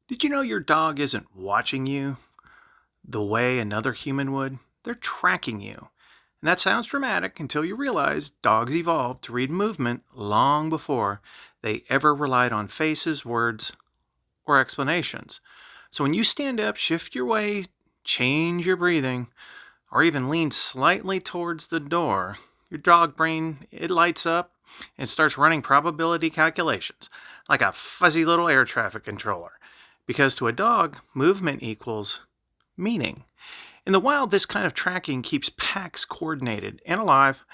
Did you know your dog isn't watching you the way another human would? They're tracking you. And that sounds dramatic until you realize dogs evolved to read movement long before they ever relied on faces, words, or explanations. So when you stand up, shift your weight, change your breathing, or even lean slightly towards the door, your dog brain, it lights up and starts running probability calculations like a fuzzy little air traffic controller. Because to a dog, movement equals meaning. In the wild, this kind of tracking keeps packs coordinated and alive.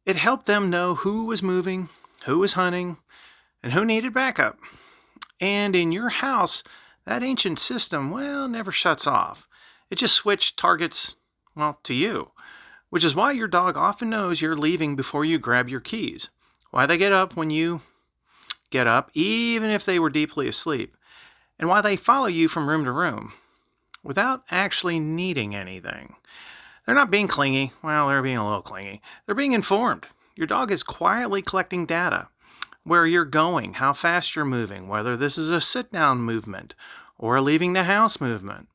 It helped them know who was moving, who was hunting, and who needed backup. And in your house, that ancient system, well, never shuts off. It just switched targets, well, to you, which is why your dog often knows you're leaving before you grab your keys. Why they get up when you get up, even if they were deeply asleep. And why they follow you from room to room without actually needing anything. They're not being clingy. Well, they're being a little clingy. They're being informed. Your dog is quietly collecting data. Where you're going, how fast you're moving, whether this is a sit-down movement or a leaving the house movement.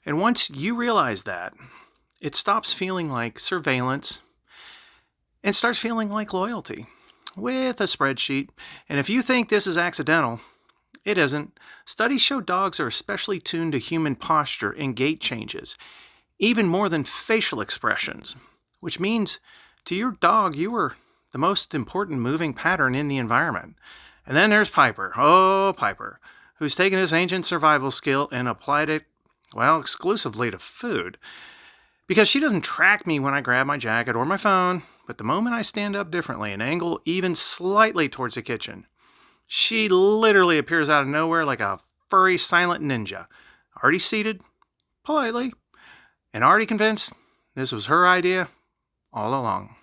And once you realize that, it stops feeling like surveillance and starts feeling like loyalty with a spreadsheet. And if you think this is accidental, it isn't. Studies show dogs are especially tuned to human posture and gait changes, even more than facial expressions, which means to your dog you are the most important moving pattern in the environment. And then there's Piper, Piper, who's taken his ancient survival skill and applied it, well, exclusively to food. Because she doesn't track me when I grab my jacket or my phone, but the moment I stand up differently and angle even slightly towards the kitchen, she literally appears out of nowhere like a furry silent ninja, already seated, politely, and already convinced this was her idea all along.